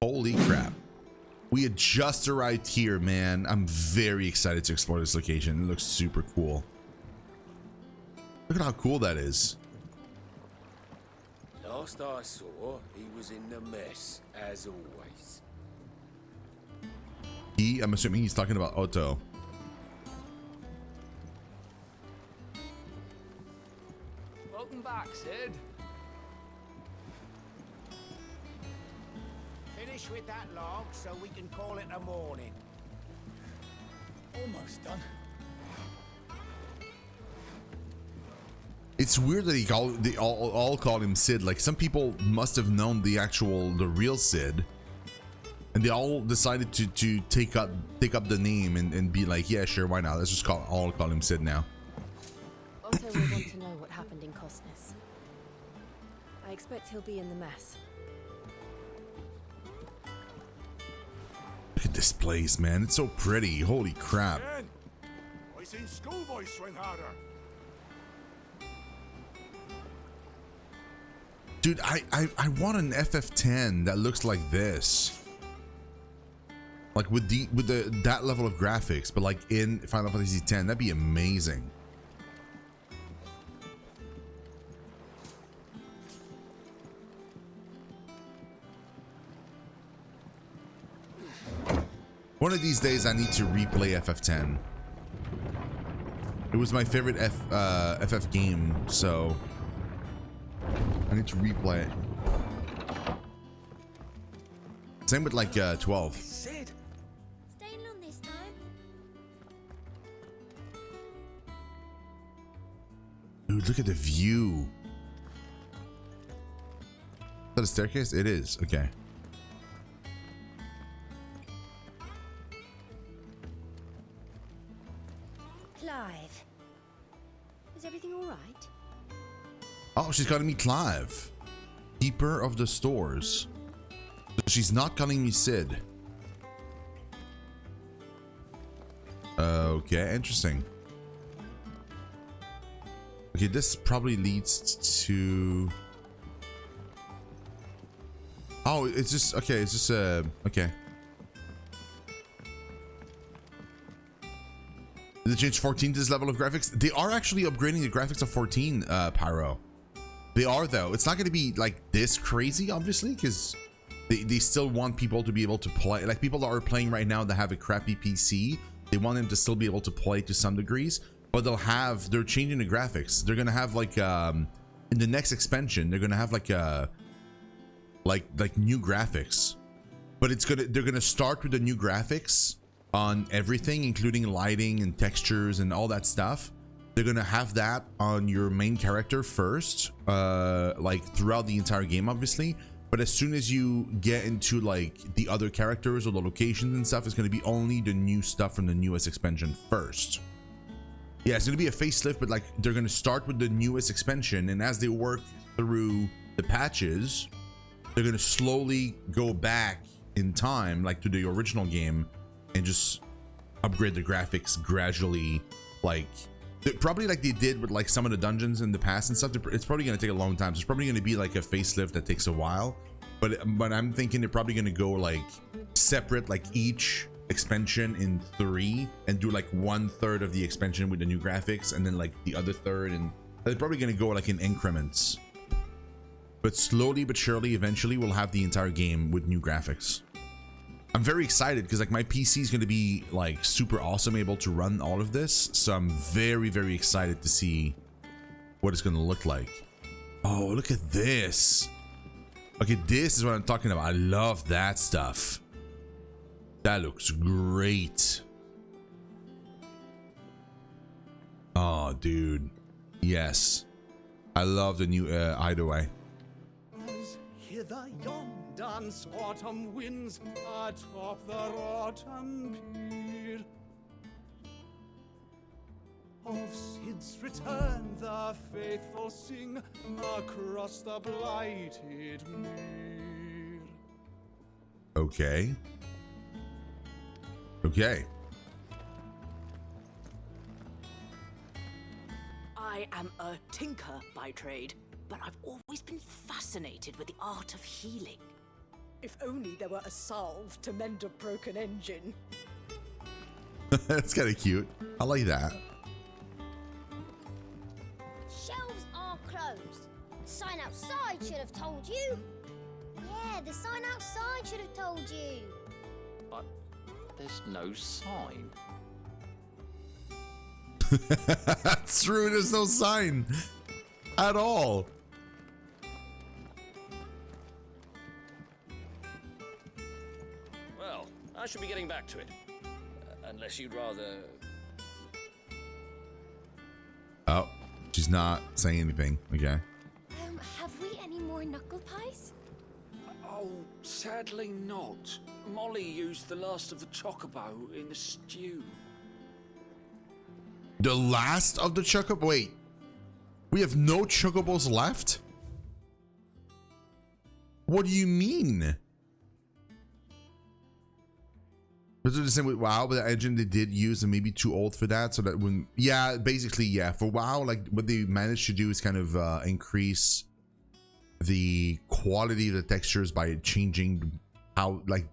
Holy crap. We had just arrived here, man. I'm very excited to explore this location. It looks super cool. Look at how cool that is. Last I saw, he was in the mess, as always. I'm assuming he's talking about Otto. Welcome back, Sid. Finish with that log so we can call it a morning. Almost done. It's weird that they all called him Sid. Like, some people must have known the real Sid, and they all decided to take up the name and be like, yeah, sure, why not? Let's just all call him Sid now. Otto will want to know what happened in Cosness. I expect he'll be in the mess. Look at this place, man. It's so pretty. Holy crap. Ben, I seen schoolboys swing harder. Dude, I want an FF10 that looks like this. Like with that level of graphics, but like in Final Fantasy X, that'd be amazing. One of these days I need to replay FF10. It was my favorite FF game, so I need to replay it. Same with like 12. Sid. Staying long this time? Dude, look at the view. Is that a staircase? It is. Okay. Clive. Is everything all right? Oh, she's calling me Clive, keeper of the stores. So she's not calling me Sid. Okay, interesting. Okay, this probably leads to... Oh, it's just... Okay, it's just... Okay. Did they change 14 to this level of graphics? They are actually upgrading the graphics of 14, Pyro. They are, though. It's not going to be like this crazy, obviously, because they still want people to be able to play. Like, people that are playing right now that have a crappy PC, they want them to still be able to play to some degrees, but they're changing the graphics. They're going to have like in the next expansion, they're going to have like new graphics, but they're going to start with the new graphics on everything, including lighting and textures and all that stuff. They're gonna have that on your main character first, like throughout the entire game, obviously. But as soon as you get into like the other characters or the locations and stuff, it's gonna be only the new stuff from the newest expansion first. Yeah, it's gonna be a facelift, but like they're gonna start with the newest expansion, and as they work through the patches, they're gonna slowly go back in time, like to the original game, and just upgrade the graphics gradually, like probably like they did with like some of the dungeons in the past and stuff. It's probably going to take a long time, so it's probably going to be like a facelift that takes a while, but I'm thinking they're probably going to go like separate, like each expansion in 3, and do like 1/3 of the expansion with the new graphics, and then like the other third, and they're probably going to go like in increments, but slowly but surely eventually we'll have the entire game with new graphics. I'm very excited because like my PC is going to be like super awesome, able to run all of this. So I'm very, very excited to see what it's going to look like. Oh, look at this. Okay, this is what I'm talking about. I love that stuff. That looks great. Oh, dude. Yes. I love the new hideaway. As hither yon dance autumn winds atop the rotten pier. Of Sid's return the faithful sing across the blighted mere. Okay. Okay. I am a tinker by trade, but I've always been fascinated with the art of healing. If only there were a salve to mend a broken engine. That's kind of cute. I like that. Shelves are closed. The sign outside should have told you. Yeah, the sign outside should have told you. But there's no sign. That's true. There's no sign at all. Well, I should be getting back to it. Unless you'd rather... Oh, she's not saying anything. Okay. Have we any more knuckle pies? Oh, sadly not. Molly used the last of the chocobo in the stew. The last of the chocobo? Wait. We have no chocobos left? What do you mean? Was it the same with WoW, but the engine they did use and maybe too old for that? So that when, yeah, basically, yeah. For WoW, like what they managed to do is kind of increase the quality of the textures by changing how, like,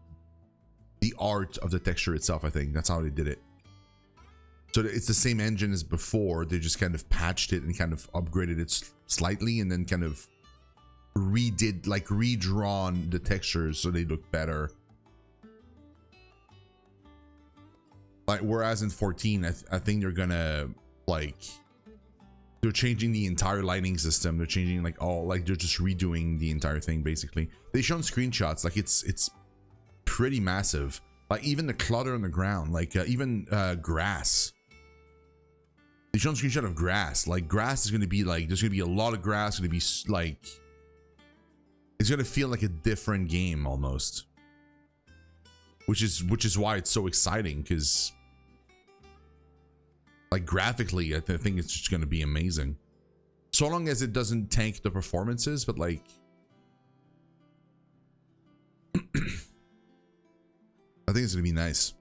the art of the texture itself. I think that's how they did it. So it's the same engine as before. They just kind of patched it and kind of upgraded it slightly, and then kind of redid, like, redrawn the textures so they look better. Like, whereas in 14, I think they're gonna, like, they're changing the entire lighting system. They're changing, like, all, like, they're just redoing the entire thing, basically. They've shown screenshots, like, it's pretty massive. Like, even the clutter on the ground, like, even grass. They've shown a screenshot of grass. Like, grass is gonna be, like, there's gonna be a lot of grass. It's gonna be, like, it's gonna feel like a different game, almost. Which is why it's so exciting, because, like, graphically, I think it's just going to be amazing. So long as it doesn't tank the performances, but, like, I think it's going to be nice.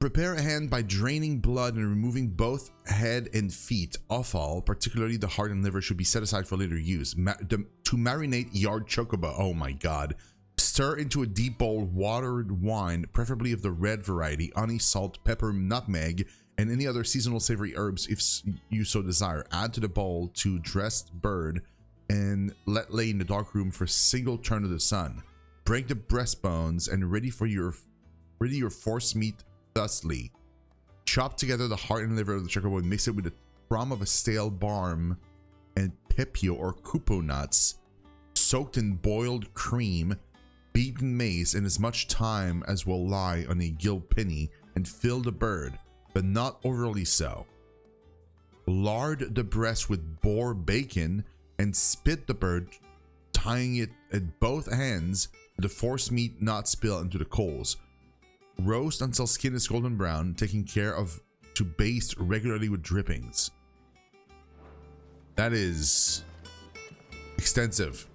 Prepare a hand by draining blood and removing both head and feet. Offal, particularly the heart and liver, should be set aside for later use. To marinate yard chocobo. Oh my god. Stir into a deep bowl watered wine, preferably of the red variety, honey, salt, pepper, nutmeg, and any other seasonal savory herbs if you so desire. Add to the bowl to dressed bird and let lay in the dark room for a single turn of the sun. Break the breastbones and ready your force meat thusly. Chop together the heart and liver of the chocobo and mix it with the crumb of a stale barm and pepio or kupo nuts, soaked in boiled cream, beaten mace, and as much thyme as will lie on a gill penny, and fill the bird, but not overly so. Lard the breast with boar bacon and spit the bird, tying it at both ends, the force meat not spill into the coals. Roast until skin is golden brown, taking care of to baste regularly with drippings. That is extensive.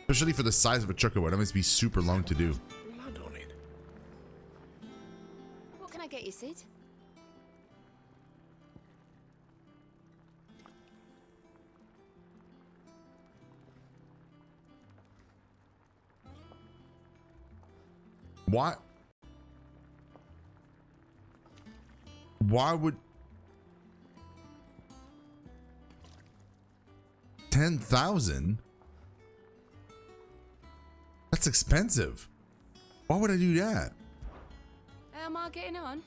Especially for the size of a chocobo, that must be super long to do. Blood on it. What can I get you, Sid? Why would 10,000? That's expensive. Why would I do that? How am I getting on?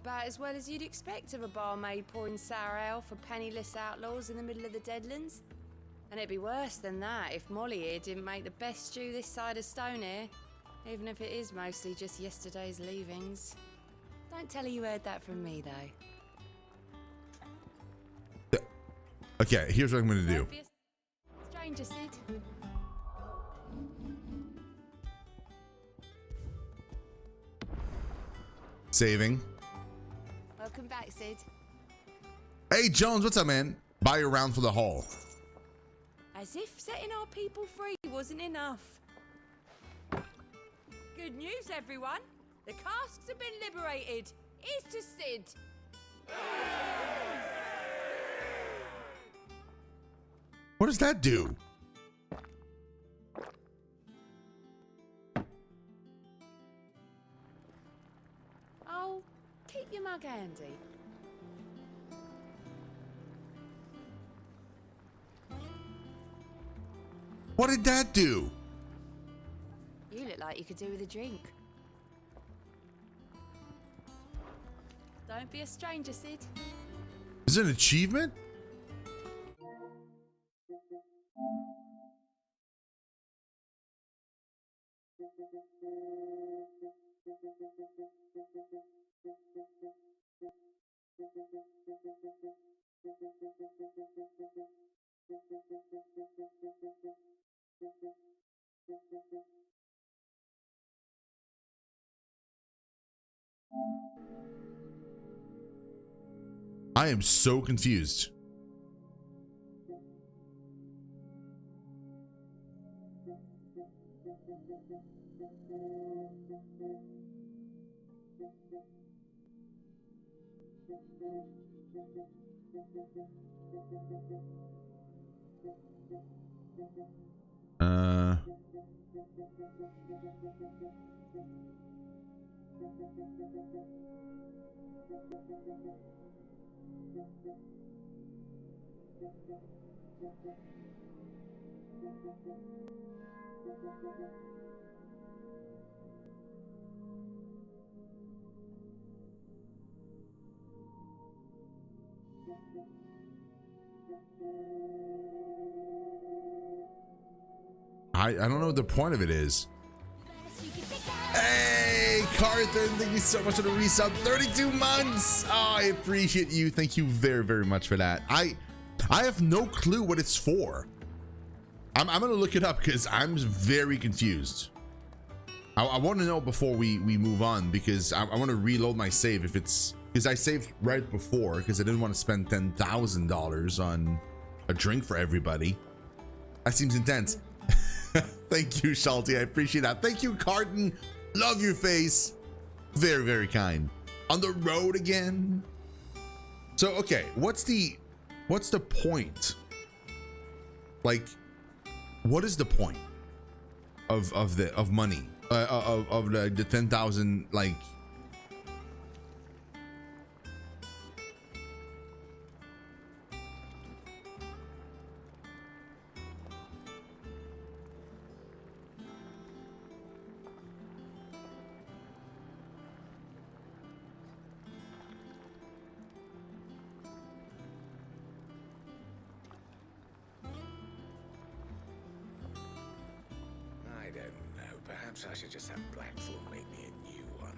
About as well as you'd expect of a barmaid pouring sour ale for penniless outlaws in the middle of the Deadlands. And it'd be worse than that if Molly here didn't make the best stew this side of Stonehair, even if it is mostly just yesterday's leavings. Don't tell her you heard that from me, though. Okay, here's what I'm gonna do. Stranger, Sid. Saving. Welcome back, Sid. Hey, Jones, what's up, man? Buy a round for the haul. As if setting our people free wasn't enough. Good news, everyone. The casks have been liberated. Here's to Sid. What does that do? mug handy? What did that do? You look like you could do with a drink. Don't be a stranger, Sid. Is it an achievement? I am so confused. I don't know what the point of it is. Hey, Carthen, thank you so much for the resub. 32 months. Oh, I appreciate you. Thank you very, very much for that. I have no clue what it's for. I'm gonna look it up because I'm very confused. I want to know before we move on, because I want to reload my save if it's because I saved right before because I didn't want to spend $10,000 on a drink for everybody. That seems intense. Thank you, Shalty. I appreciate that. Thank you, Carton. Love your face. Very, very kind. On the road again. So, okay, what's the point? Like, what is the point of money? Of the 10,000, like, I don't know. Perhaps I should just have Blackthorn make me a new one.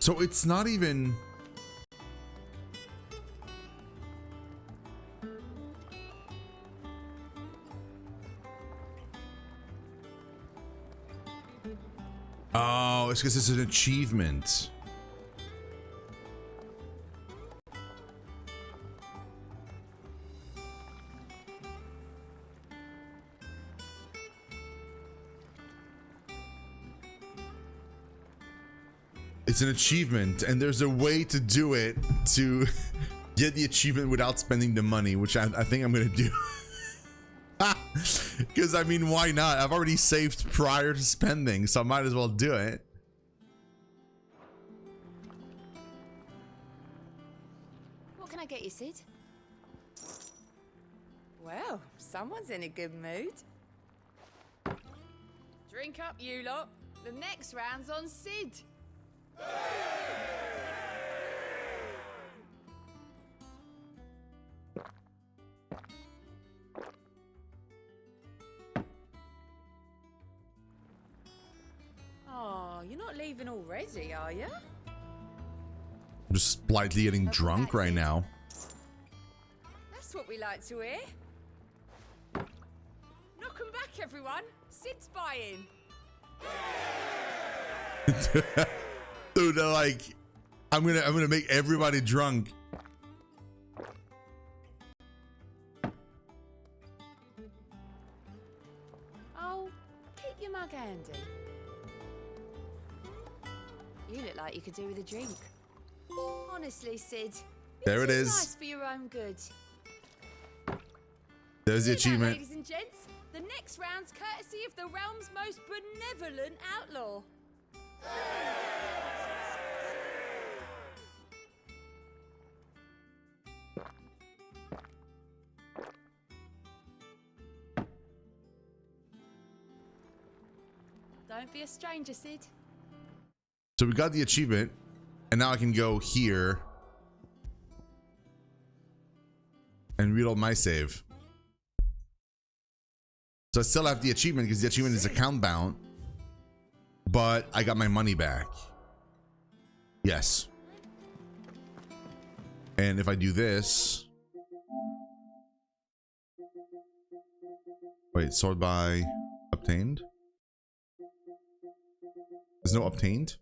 so it's not even. Oh, it's because it's an achievement. It's an achievement, and there's a way to do it to get the achievement without spending the money, which I think I'm gonna do. Because I mean, why not? I've already saved prior to spending, so I might as well do it. What can I get you, Sid? Well, someone's in a good mood. Drink up, you lot. The next round's on Sid. Oh, you're not leaving already, are you? I'm just slightly getting drunk right now. That's what we like to hear. Knock 'em back, everyone. Sid's buying. Dude, they're like, I'm gonna make everybody drunk. could do with a drink. Honestly, Sid. There it too is. Nice for your own good. There's the See that, achievement. ladies and gents? The next round's courtesy of the realm's most benevolent outlaw. Don't be a stranger, Sid. So we got the achievement, and now I can go here and read all my save. So I still have the achievement because the achievement is account bound, but I got my money back. Yes. And if I do this, wait, sort by obtained. There's no obtained.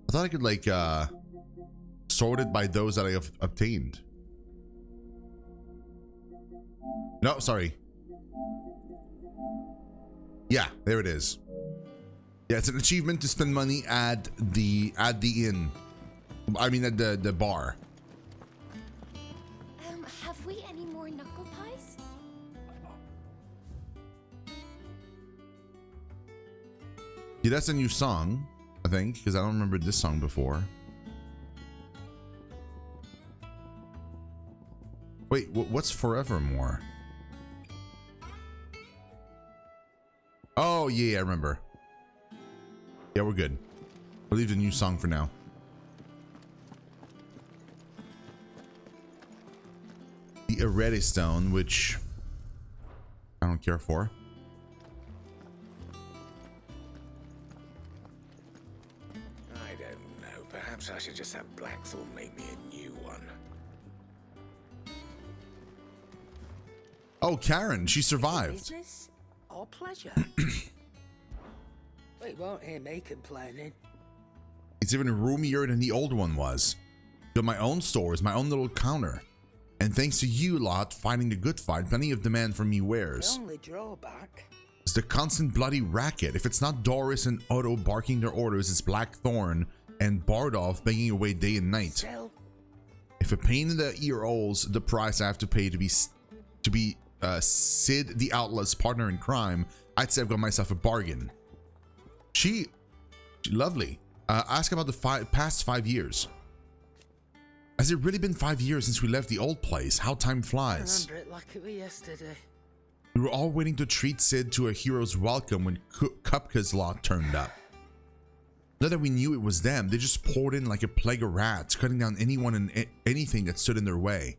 I thought I could like sort it by those that I have obtained. No, sorry. Yeah, there it is. Yeah, it's an achievement to spend money at the inn. I mean at the bar. Have we any more knuckle pies? Yeah, that's a new song, I think, because I don't remember this song before. Wait, what's Forevermore? Oh, yeah, I remember. Yeah, we're good. We'll leave the new song for now. The Arete Stone, which I don't care for. I don't know. Perhaps I should just have Blackthorn make me a new one. Oh, Karen, she survived. Business or pleasure? We won't hear me complaining. It's even roomier than the old one was. Got my own stores, my own little counter. And thanks to you lot fighting the good fight, plenty of demand for me wares. The only drawback It's the constant bloody racket. If it's not Doris and Otto barking their orders, it's Blackthorn and Bardolph banging away day and night. sell. If a pain in the ear rolls the price I have to pay to be Sid the Outlaw's partner in crime, I'd say I've got myself a bargain. She lovely. Ask about the past 5 years. Has it really been 5 years since we left the old place? How time I flies. remember it like it was yesterday. We were all waiting to treat Sid to a hero's welcome when Kupka's lot turned up. Not that we knew it was them, they just poured in like a plague of rats, cutting down anyone and anything that stood in their way.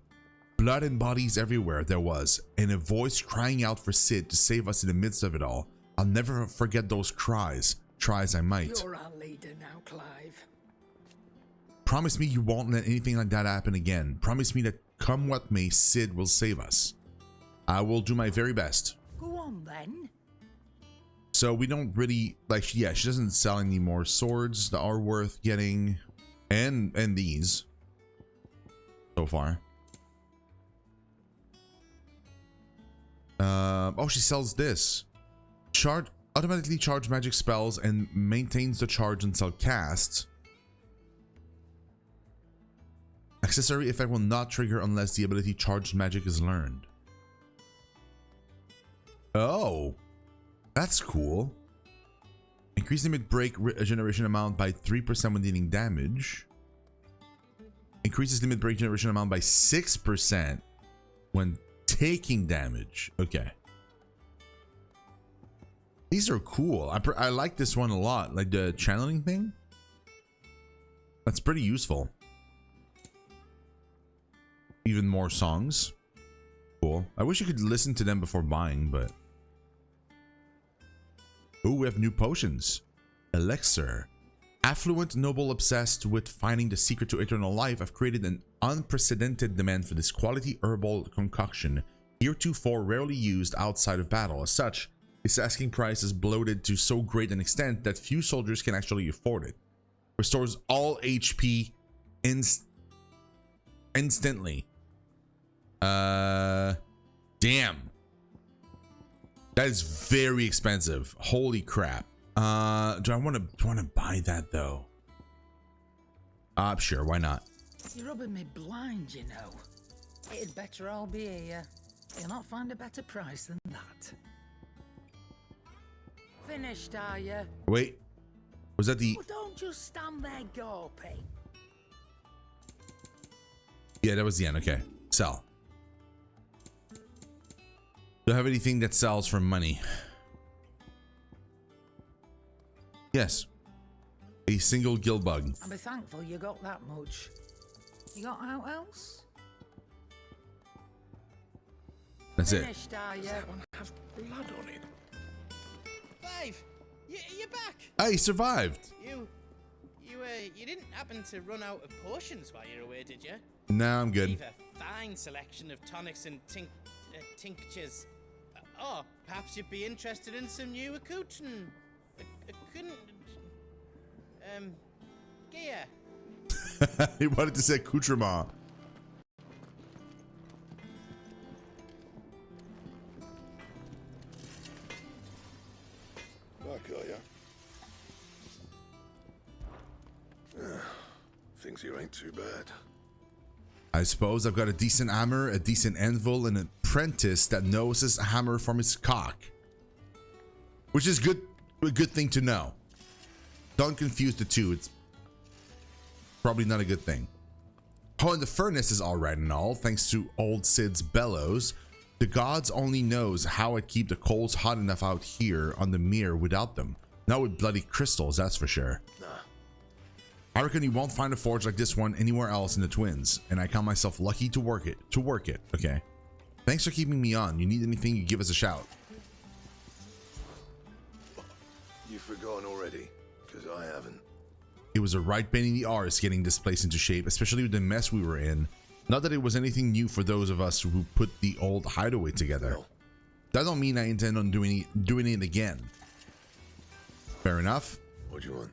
Blood and bodies everywhere there was, and a voice crying out for Sid to save us in the midst of it all. I'll never forget those cries, try as I might. You're our leader now, Clive. Promise me you won't let anything like that happen again. Promise me that come what may, Sid will save us. I will do my very best. Go on then. So we don't really like, yeah, she doesn't sell any more swords that are worth getting, and these so far. Oh, she sells this. Automatically charge magic spells and maintains the charge until cast. Accessory effect will not trigger unless the ability charged magic is learned. Oh, that's cool. Increase limit break regeneration amount by 3% when dealing damage. Increases limit break generation amount by 6% when taking damage. Okay. These are cool. I like this one a lot. Like the channeling thing. That's pretty useful. Even more songs. Cool. I wish you could listen to them before buying, but... Ooh, we have new potions. Elixir. Affluent noble obsessed with finding the secret to eternal life have created an unprecedented demand for this quality herbal concoction, heretofore rarely used outside of battle. As such, its asking price is bloated to so great an extent that few soldiers can actually afford it. Restores all HP instantly. Damn. That is very expensive. Holy crap. Do I want to buy that though? Sure, why not? You're rubbing me blind, you know. It'd better all be here. You'll not find a better price than that. Finished, are you? Wait. Was that the... Well, don't just stand there gawping. Yeah, that was the end. Okay. Sell. Do I have anything that sells for money? Yes. A single gill bug. I'll be thankful you got that much. You got out else? That's Finished, it. Are you? Does that one have blood on it? Five, you're back. I survived. You didn't happen to run out of potions while you're away, did you? No, I'm good. Leave a fine selection of tonics and tinctures. Or perhaps you'd be interested in some new accoutrement. Gear. He wanted to say accoutrement. Back, are ya? Things here ain't too bad. I suppose I've got a decent hammer, a decent anvil, and an apprentice that knows his hammer from his cock. Which is good, a good thing to know. Don't confuse the two. It's probably not a good thing. Oh, and the furnace is all right and all, thanks to old Sid's bellows. The gods only knows how I'd keep the coals hot enough out here on the mere without them. Not with bloody crystals, that's for sure. Nah. I reckon you won't find a forge like this one anywhere else in the Twins, and I count myself lucky to work it. Okay. Thanks for keeping me on. You need anything, you give us a shout. You've forgotten already, because I haven't. It was a right pain in the arse getting this place into shape, especially with the mess we were in. Not that it was anything new for those of us who put the old hideaway together. Well, That don't mean I intend on doing it again. Fair enough. what do you want?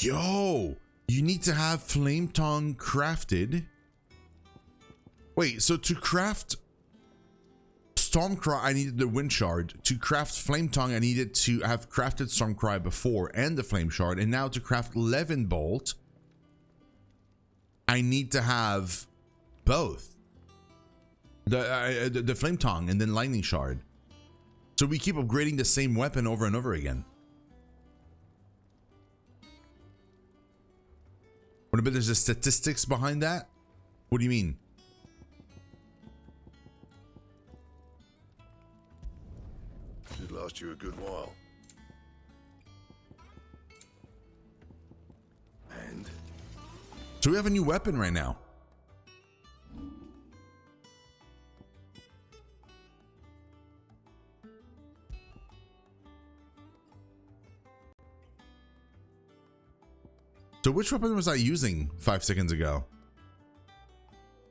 Yo, you need to have flame tongue crafted. Wait, so to craft Stormcry, I needed the wind shard. To craft flame tongue, I needed to have crafted Stormcry before and the flame shard. And now to craft Levin Bolt, I need to have both the flame tongue and then lightning shard. So we keep upgrading the same weapon over and over again. What about there's the statistics behind that? What do you mean? Should last you a good while. And So we have a new weapon right now. So which weapon was I using 5 seconds ago?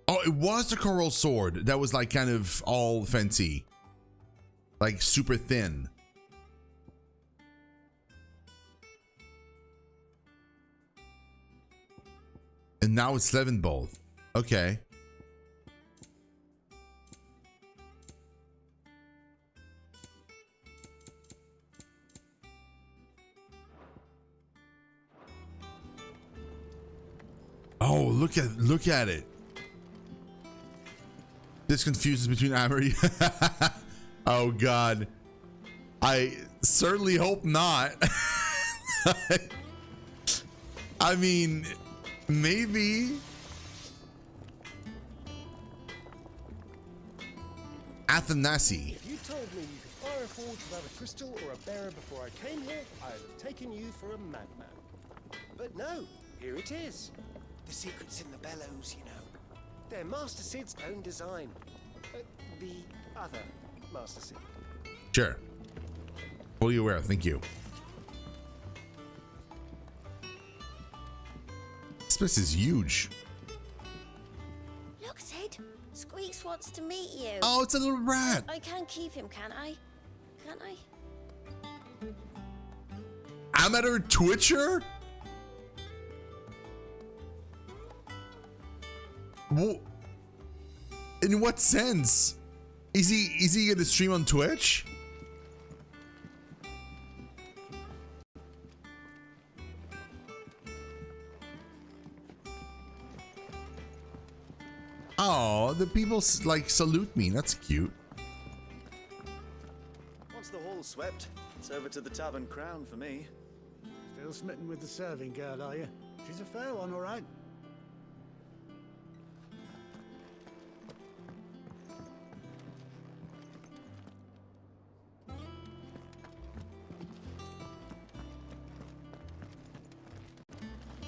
Oh, it was the coral sword that was like kind of all fancy. Like super thin. And now it's Levin Bolt. Okay. Oh, look at it. This confuses between Amory. Oh God. I certainly hope not. I mean, maybe. Athanasi. If you told me you could fire a forge without a crystal or a bearer before I came here, I'd have taken you for a madman. But no, here it is. The secret's in the bellows, you know. They're Master Sid's own design. The other Master Sid. Sure. Fully aware, thank you. This place is huge. Look, Sid. Squeaks wants to meet you. Oh, it's a little rat. I can keep him, can't I? Can't I? I'm at her Twitcher? Well, in what sense? Is he gonna stream on Twitch? Oh, the people like salute me. That's cute. Once the hall's swept, it's over to the Tavern Crown for me. Still smitten with the serving girl, are you? She's a fair one, all right.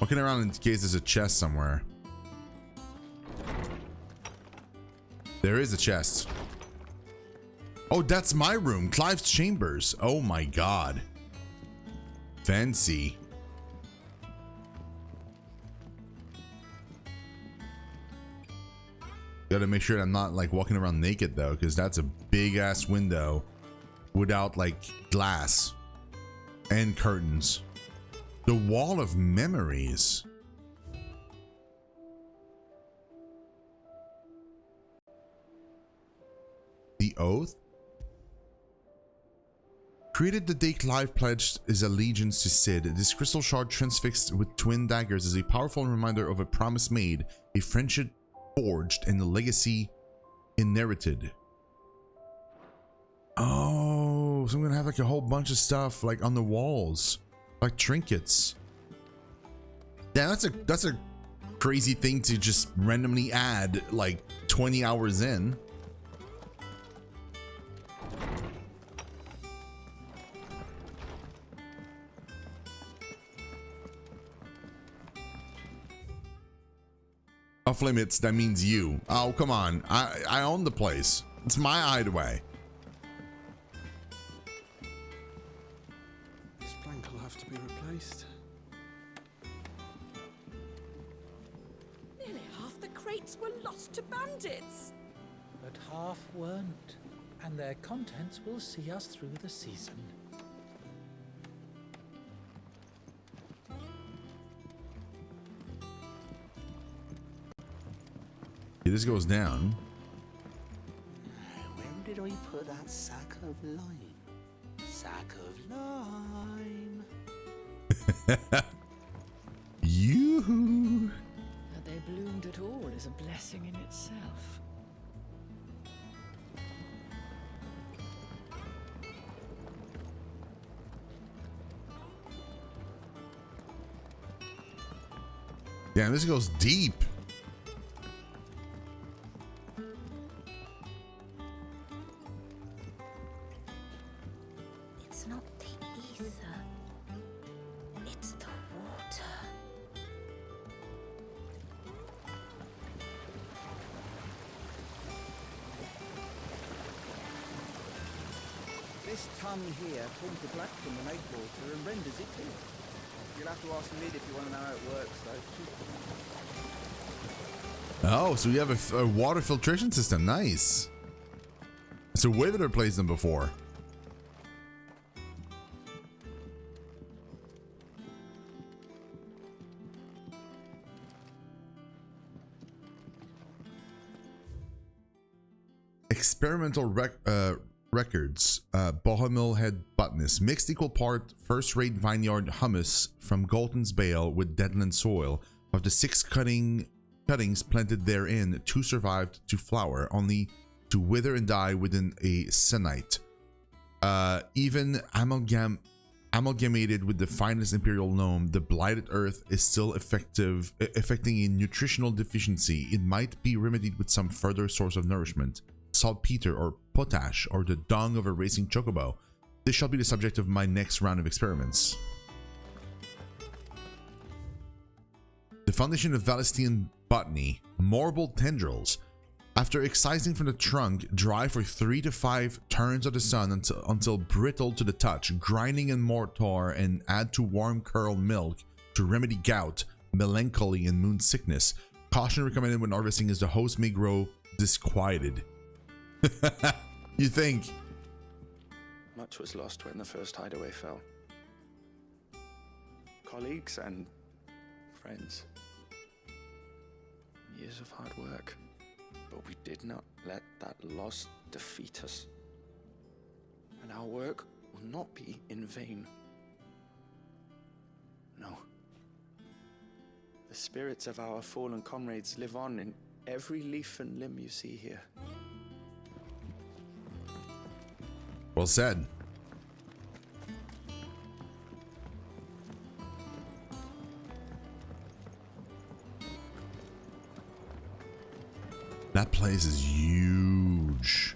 Looking around in case there's a chest somewhere. There is a chest. Oh, that's my room. Clive's chambers. Oh my god. Fancy. Gotta make sure I'm not like walking around naked though, because that's a big ass window without like glass and curtains. The wall of memories. The oath? Created the day Clive pledged his allegiance to Sid, this crystal shard transfixed with twin daggers is a powerful reminder of a promise made, a friendship forged, and a legacy inherited. Oh, so I'm gonna have like a whole bunch of stuff like on the walls, like trinkets. Yeah, that's a crazy thing to just randomly add like 20 hours in. Off limits, that means you. Oh, come on. I own the place. It's my hideaway. This plank will have to be replaced. Nearly half the crates were lost to bandits. But half weren't, and their contents will see us through the season. This goes down. Where did I put that sack of lime? Sack of lime. Yoo-hoo. That they bloomed at all is a blessing in itself. Damn, this goes deep. It's not the ether. It's the water. This tongue here pulls the black from the lake water and renders it clear. You'll have to ask Lid if you want to know how it works, though. Oh, so you have a water filtration system. Nice. It's a way better place than before. Experimental records. Bohemian head botanist mixed equal part first-rate vineyard hummus from Galton's Bale with Deadland soil. Of the 6 cuttings planted therein, 2 survived to flower, only to wither and die within a sennight. Even amalgamated with the finest imperial loam, the blighted earth is still affecting a nutritional deficiency. It might be remedied with some further source of nourishment. Saltpeter or potash or the dung of a racing chocobo. This shall be the subject of my next round of experiments. The foundation of Valestian botany. Marble tendrils. After excising from the trunk, dry for 3 to 5 turns of the sun until brittle to the touch, grinding in mortar and add to warm curled milk to remedy gout, melancholy, and moon sickness. Caution recommended when harvesting as the host may grow disquieted. You think? Much was lost when the first hideaway fell. Colleagues and friends. Years years of hard work, but we did not let that loss defeat us. And our work will not be in vain. No. The spirits of our fallen comrades live on in every leaf and limb you see here. Well said. That place is huge.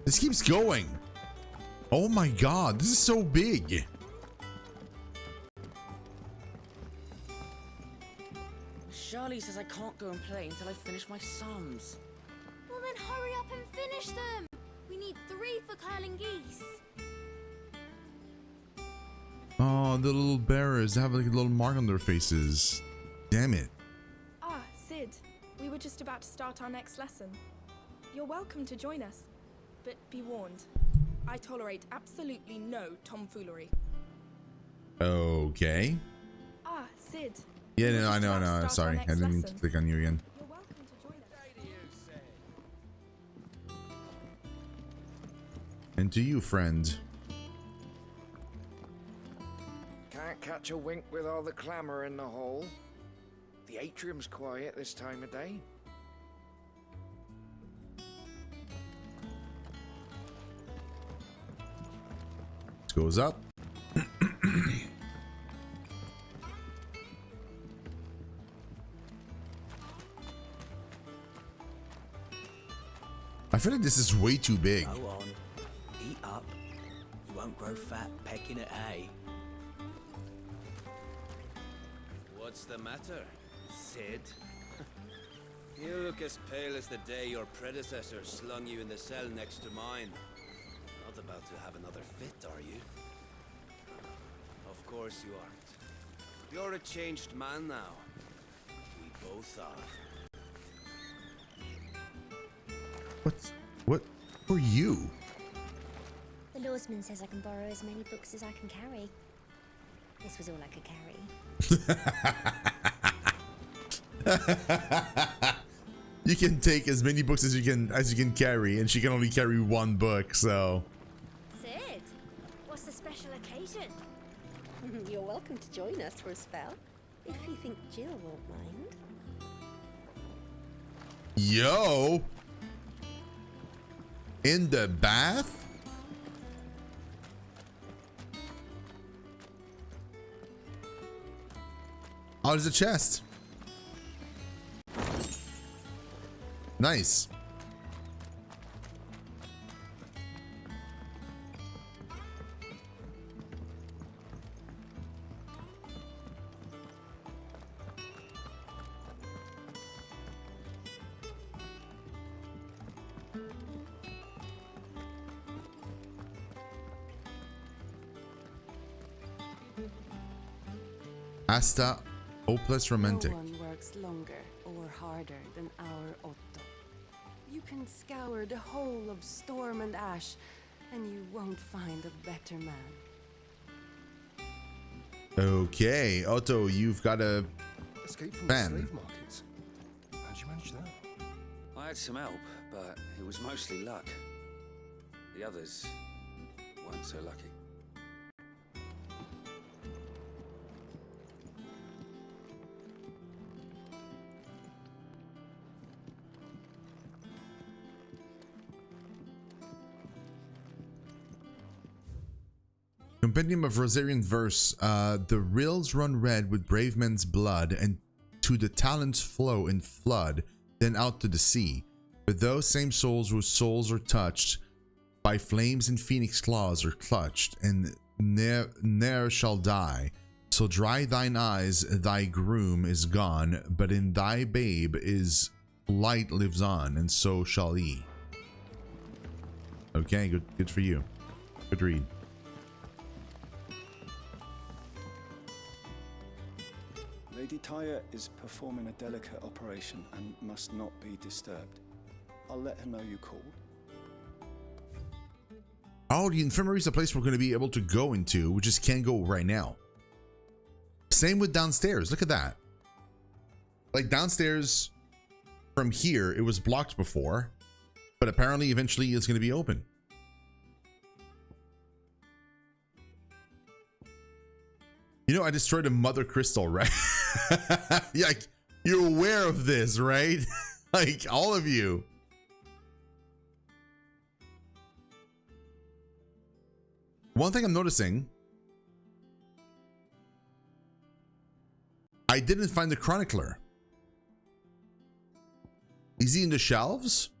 This keeps going. Oh my god, this is so big. Shirley says I can't go and play until I finish my sums. Well then hurry up and finish them. We need 3 for curling geese. Oh, the little bearers have like a little mark on their faces. Damn it. Ah, Sid. We were just about to start our next lesson. You're welcome to join us. But be warned, I tolerate absolutely no tomfoolery. Okay. Ah, Sid. Yeah, no, I know. Sorry, I didn't mean to click on you again. You're welcome to join us. And to you, friend. Can't catch a wink with all the clamour in the hall. The atrium's quiet this time of day. Goes up. I feel like this is way too big. Go on, eat up. You won't grow fat pecking at hay. What's the matter, Sid? You look as pale as the day your predecessor slung you in the cell next to mine. Not about to have another fit, are you? Of course you aren't. You're a changed man now. We both are. What for you? The lawsman says I can borrow as many books as I can carry. This was all I could carry. You can take as many books as you can carry, and she can only carry 1 book, so. Sid, what's the special occasion? You're welcome to join us for a spell, if you think Jill won't mind. Yo! In the bath? Oh, there's a chest. Nice. Asta, hopeless romantic. No one works longer or harder than our Otto. You can scour the whole of Storm and Ash, and you won't find a better man. Okay, Otto, you've got a Escape from the fan. slave markets. How'd you manage that? I had some help, but it was mostly luck. The others weren't so lucky. Compendium of Rosarian verse. The rills run red with brave men's blood, and to the talents flow in flood, then out to the sea. But those same souls whose souls are touched by flames and phoenix claws are clutched, and ne'er shall die. So dry thine eyes, thy groom is gone, but in thy babe is light lives on, and so shall he. Okay, good for you. Good read. Lady Tyre is performing a delicate operation and must not be disturbed. I'll let her know you called. Oh, the infirmary is a place we're going to be able to go into. We just can't go right now. Same with downstairs. Look at that. Like downstairs from here, it was blocked before, but apparently eventually it's going to be open. You know, I destroyed a mother crystal, right? Yeah, like, you're aware of this, right? Like all of you. One thing I'm noticing, I didn't find the chronicler. Is he in the shelves?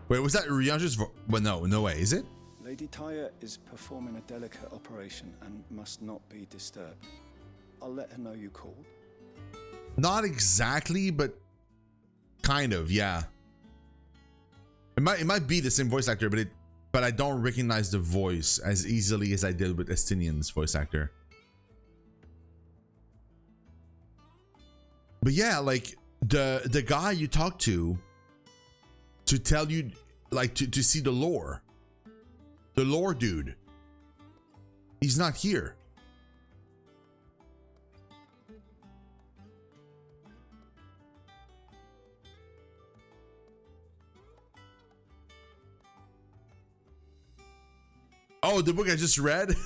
Wait, was that Rianja's voice? Well, no way, is it? Lady Tyre is performing a delicate operation and must not be disturbed. I'll let her know you called. Not exactly, but kind of, yeah. It might be the same voice actor, but I don't recognize the voice as easily as I did with Estinian's voice actor. But yeah, like the guy you talk to tell you, like to see the lore dude, he's not here. Oh, the book I just read?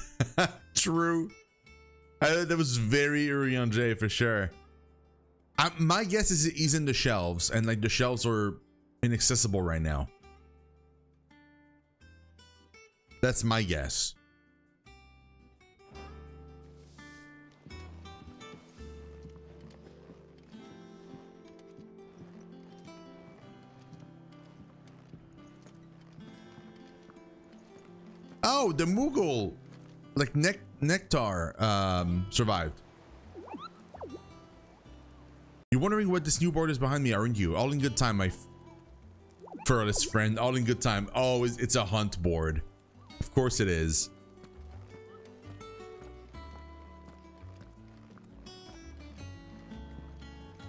True. That was very Urian J for sure. My guess is he's in the shelves, and like the shelves are inaccessible right now. That's my guess. Oh, the Moogle, like Nectar, survived. You're wondering what this new board is behind me, aren't you? All in good time, my furless friend. All in good time. Oh, it's a hunt board. Of course it is.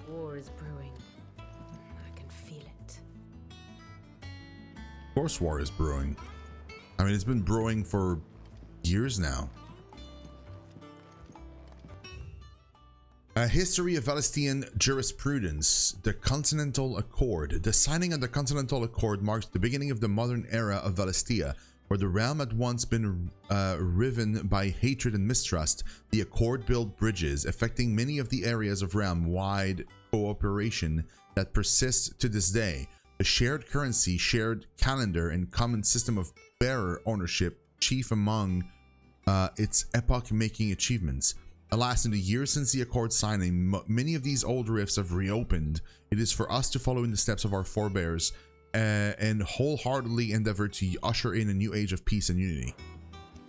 War is brewing. I can feel it. Of course war is brewing. I mean, it's been brewing for years now. A history of Valestian jurisprudence. The Continental Accord. The signing of the Continental Accord marks the beginning of the modern era of Valestia, where the realm had once been riven by hatred and mistrust. The Accord built bridges, affecting many of the areas of realm-wide cooperation that persists to this day. The shared currency, shared calendar, and common system of bearer ownership, chief among its epoch-making achievements. Alas, in the years since the Accord signing, many of these old rifts have reopened. It is for us to follow in the steps of our forebears and wholeheartedly endeavor to usher in a new age of peace and unity.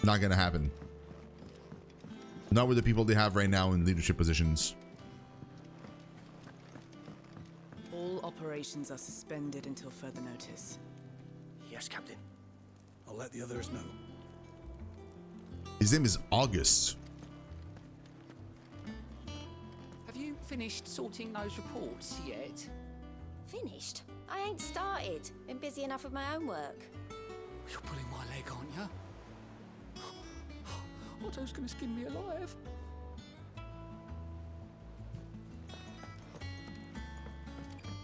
Not gonna happen. Not with the people they have right now in leadership positions. All operations are suspended until further notice. Yes, Captain. I'll let the others know. His name is August. Have you finished sorting those reports yet? Finished? I ain't started. Been busy enough with my own work. You're pulling my leg, aren't you? Otto's gonna skin me alive.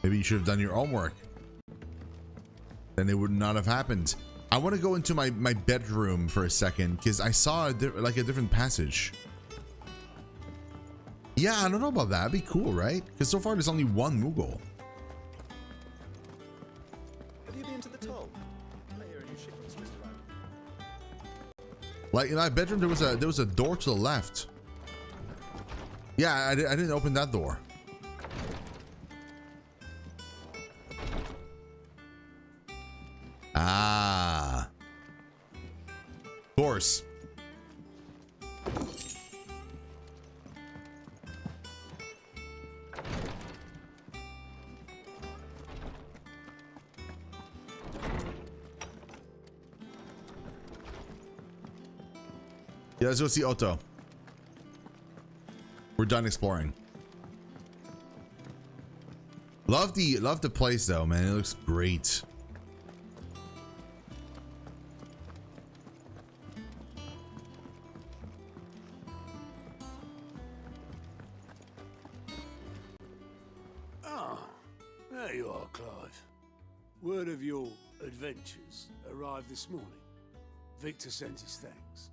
Maybe you should have done your homework. Then it would not have happened. I want to go into my bedroom for a second because I saw like a different passage. Yeah, I don't know about that. That'd be cool, right? Because so far there's only one Moogle. Have you been to the toll? I hear a new shipment's just arrived. Like in my bedroom, there was a door to the left. Yeah, I didn't open that door. Ah, of course. Yeah, let's go see Otto. We're done exploring. Love the place though, man. It looks great. Ah, there you are, Clive. Word of your adventures arrived this morning. Victor sent his thanks.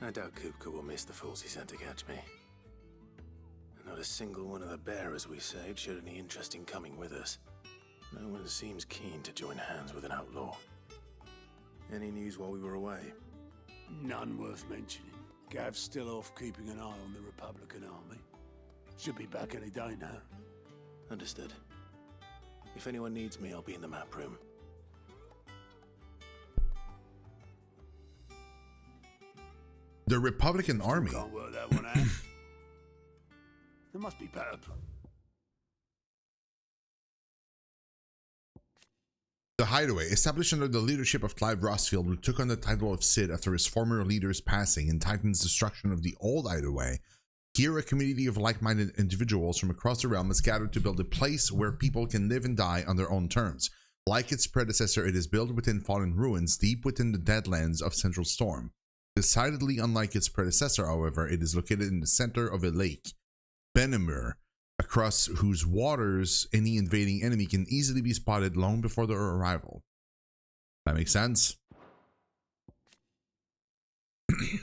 I doubt Kupka will miss the fools he sent to catch me. Not a single one of the bearers we saved showed any interest in coming with us. No one seems keen to join hands with an outlaw. Any news while we were away? None worth mentioning. Gav's still off keeping an eye on the Republican army. Should be back any day now. Understood. If anyone needs me, I'll be in the map room. The Republican army. Can't work that one out. There must be better plans. The Hideaway, established under the leadership of Clive Rossfield, who took on the title of Cid after his former leader's passing and Titan's destruction of the old Hideaway. Here, a community of like-minded individuals from across the realm is gathered to build a place where people can live and die on their own terms. Like its predecessor, it is built within fallen ruins, deep within the deadlands of Central Storm. Decidedly unlike its predecessor, however, it is located in the center of a lake, Benamur, across whose waters any invading enemy can easily be spotted long before their arrival. That makes sense.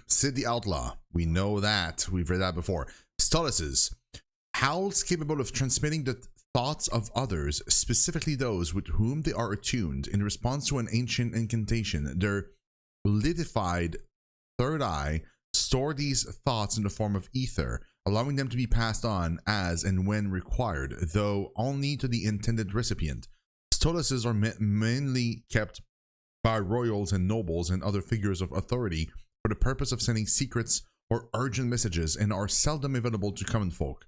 Cid the Outlaw. We know that. We've read that before. Stoluses. Howls capable of transmitting the thoughts of others, specifically those with whom they are attuned, in response to an ancient incantation. Their litified third eye store these thoughts in the form of ether, allowing them to be passed on as and when required, though only to the intended recipient. Stoluses are mainly kept by royals and nobles and other figures of authority for the purpose of sending secrets or urgent messages, and are seldom available to common folk.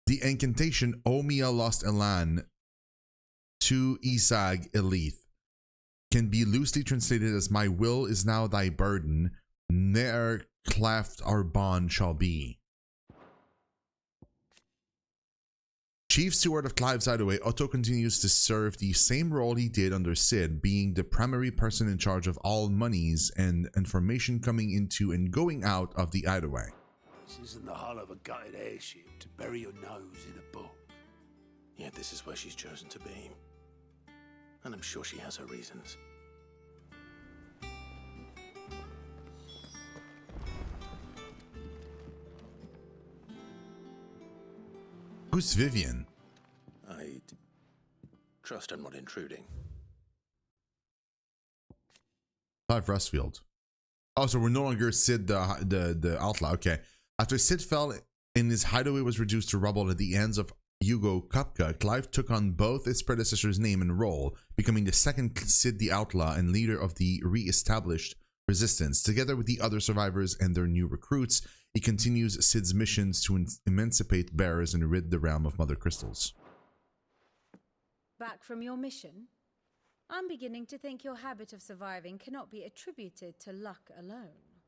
The incantation Omia Lost Elan to Isag Elith can be loosely translated as "My will is now thy burden, ne'er cleft our bond shall be." Chief Steward of Clive's Hideaway, Otto continues to serve the same role he did under Cid, being the primary person in charge of all monies and information coming into and going out of the Hideaway. This isn't the hull of a gutted airship to bury your nose in a book. Yet this is where she's chosen to be. And I'm sure she has her reasons. Who's Vivian? I trust I'm not intruding. Clive Rossfield. Oh, so we're no longer Cid the Outlaw. Okay. After Cid fell and his hideaway was reduced to rubble at the hands of Hugo Kupka, Clive took on both its predecessor's name and role, becoming the second Cid the Outlaw and leader of the re-established resistance. Together with the other survivors and their new recruits, he continues Cid's missions to emancipate bearers and rid the realm of Mother Crystals. Back from your mission? I'm beginning to think your habit of surviving cannot be attributed to luck alone.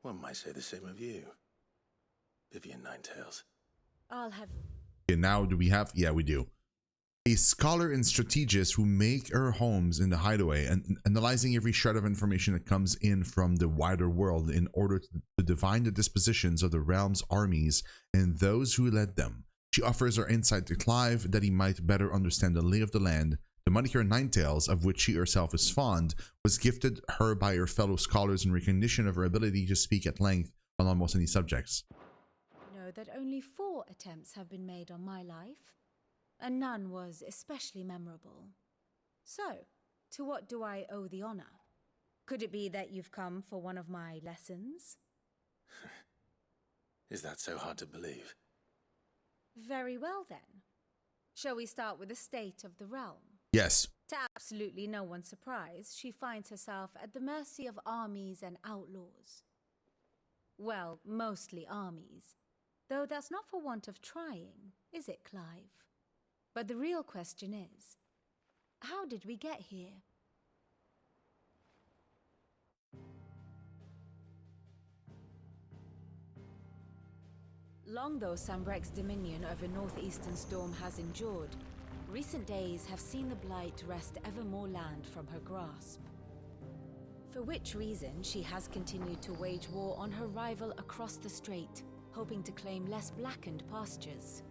One might say the same of you, Vivian Ninetails. I'll have... Okay, now do we have... Yeah, we do. A scholar and strategist who make her homes in the hideaway and analyzing every shred of information that comes in from the wider world in order to divine the dispositions of the realm's armies and those who led them. She offers her insight to Clive that he might better understand the lay of the land. The moniker Ninetails, of which she herself is fond, was gifted her by her fellow scholars in recognition of her ability to speak at length on almost any subjects. Know that only 4 attempts have been made on my life, and none was especially memorable. So, to what do I owe the honor? Could it be that you've come for one of my lessons? Is that so hard to believe? Very well then. Shall we start with the state of the realm? Yes. To absolutely no one's surprise, she finds herself at the mercy of armies and outlaws. Well, mostly armies. Though that's not for want of trying, is it, Clive? But the real question is, how did we get here? Long though Sambrek's dominion over northeastern Storm has endured, recent days have seen the Blight wrest ever more land from her grasp. For which reason she has continued to wage war on her rival across the strait, hoping to claim less blackened pastures.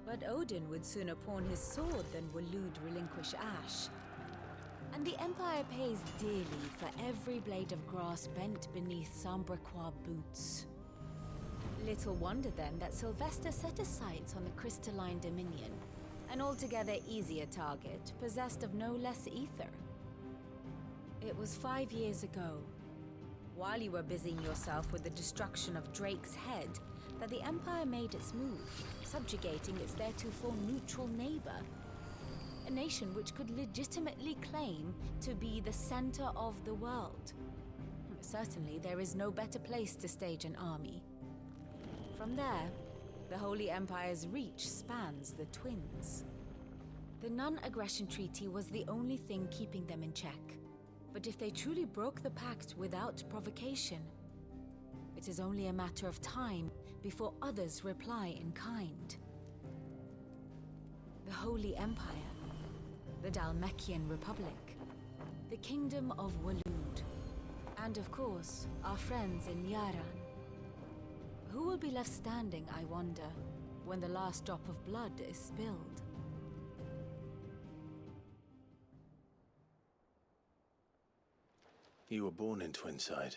But Odin would sooner pawn his sword than Waloed relinquish Ash. And the Empire pays dearly for every blade of grass bent beneath Sambrequois boots. Little wonder then that Sylvester set his sights on the crystalline dominion, an altogether easier target, possessed of no less ether. It was 5 years ago, while you were busying yourself with the destruction of Drake's head, that the Empire made its move, subjugating its theretofore neutral neighbor. A nation which could legitimately claim to be the center of the world. Certainly, there is no better place to stage an army. From there, the Holy Empire's reach spans the Twins. The non-aggression treaty was the only thing keeping them in check. But if they truly broke the pact without provocation, it is only a matter of time before others reply in kind. The Holy Empire, the Dhalmekian Republic, the Kingdom of Waloed, and of course, our friends in Yaran. Who will be left standing, I wonder, when the last drop of blood is spilled? You were born in Twinside.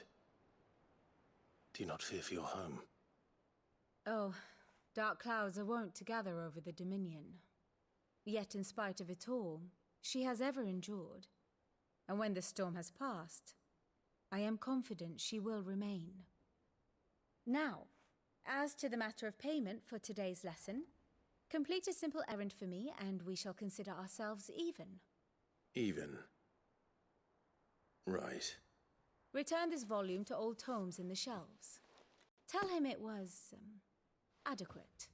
Do you not fear for your home? Oh, dark clouds are wont to gather over the Dominion. Yet in spite of it all, she has ever endured. And when the storm has passed, I am confident she will remain. Now, as to the matter of payment for today's lesson, complete a simple errand for me and we shall consider ourselves even. Even? Right. Return this volume to old tomes in the shelves. Tell him it was, adequate.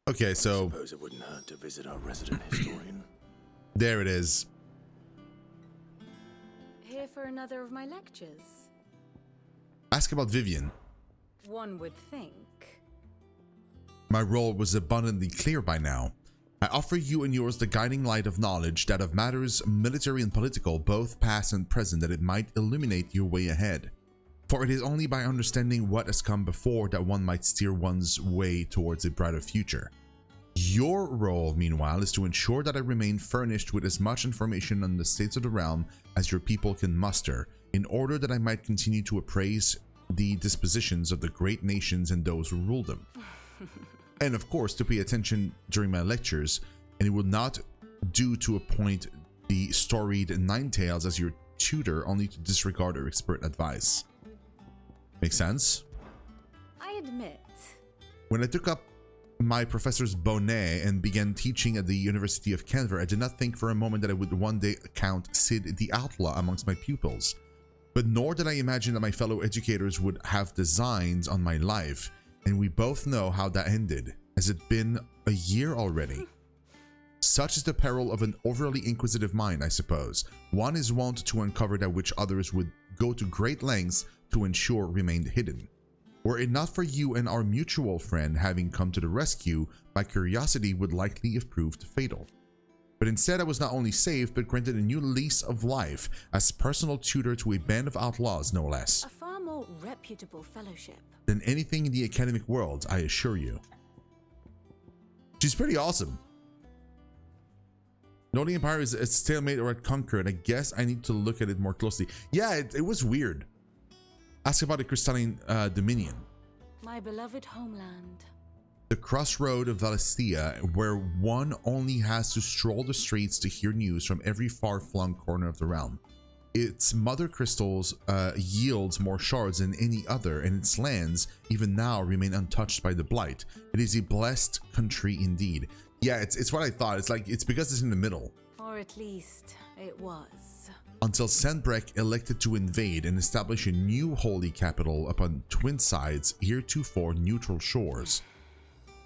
Okay, so... I suppose it wouldn't hurt to visit our resident historian. There it is. Here for another of my lectures? Ask about Vivian. One would think. My role was abundantly clear by now. I offer you and yours the guiding light of knowledge that of matters military and political, both past and present, that it might illuminate your way ahead. For it is only by understanding what has come before that one might steer one's way towards a brighter future. Your role, meanwhile, is to ensure that I remain furnished with as much information on the states of the realm as your people can muster, in order that I might continue to appraise the dispositions of the great nations and those who rule them. And of course, to pay attention during my lectures, and it will not do to appoint the storied Nine Tails as your tutor only to disregard her expert advice. Make sense? I admit. When I took up my professor's bonnet and began teaching at the University of Canver, I did not think for a moment that I would one day count Sid the Outlaw amongst my pupils. But nor did I imagine that my fellow educators would have designs on my life, and we both know how that ended. Has it been a year already? Such is the peril of an overly inquisitive mind, I suppose. One is wont to uncover that which others would go to great lengths to ensure remained hidden. Were it not for you and our mutual friend having come to the rescue, my curiosity would likely have proved fatal. But instead, I was not only saved, but granted a new lease of life as personal tutor to a band of outlaws, no less. A far more reputable fellowship Than anything in the academic world, I assure you. She's pretty awesome. No, the Empire is a stalemate or a conquered. I guess I need to look at it more closely. Yeah, it was weird. Ask about the Crystalline Dominion. my beloved homeland. The crossroad of Valisthea, where one only has to stroll the streets to hear news from every far-flung corner of the realm. Its mother crystals yields more shards than any other, and its lands, even now, remain untouched by the blight. It is a blessed country indeed. Yeah, it's what I thought. It's because it's in the middle. Or at least, it was. Until Sanbreque elected to invade and establish a new holy capital upon Twinside's heretofore neutral shores.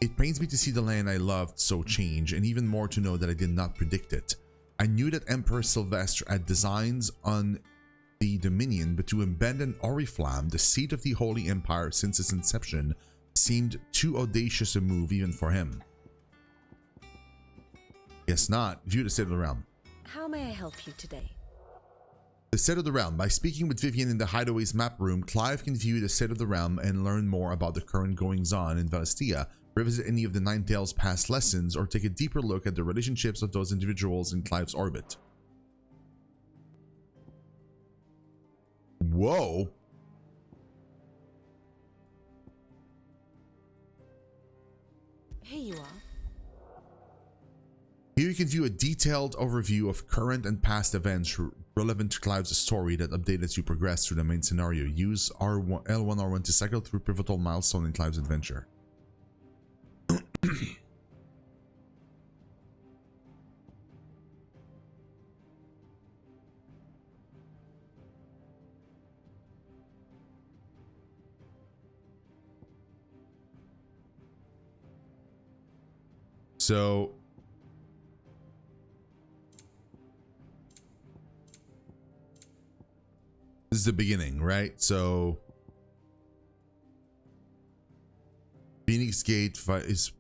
It pains me to see the land I loved so change, and even more to know that I did not predict it. I knew that Emperor Sylvestre had designs on the Dominion, but to abandon Oriflamme, the seat of the Holy Empire since its inception, seemed too audacious a move even for him. Guess not. View the state of the realm. How may I help you today? The state of the realm. By speaking with Vivian in the Hideaway's map room, Clive can view the state of the realm and learn more about the current goings-on in Valistia, revisit any of the Ninetales' past lessons, or take a deeper look at the relationships of those individuals in Clive's orbit. Whoa. Here you are. Here you can view a detailed overview of current and past events relevant to Clive's story that update as you progress through the main scenario. Use L1, R1 to cycle through pivotal milestone in Clive's adventure. So this is the beginning, right? So Phoenix Gate is,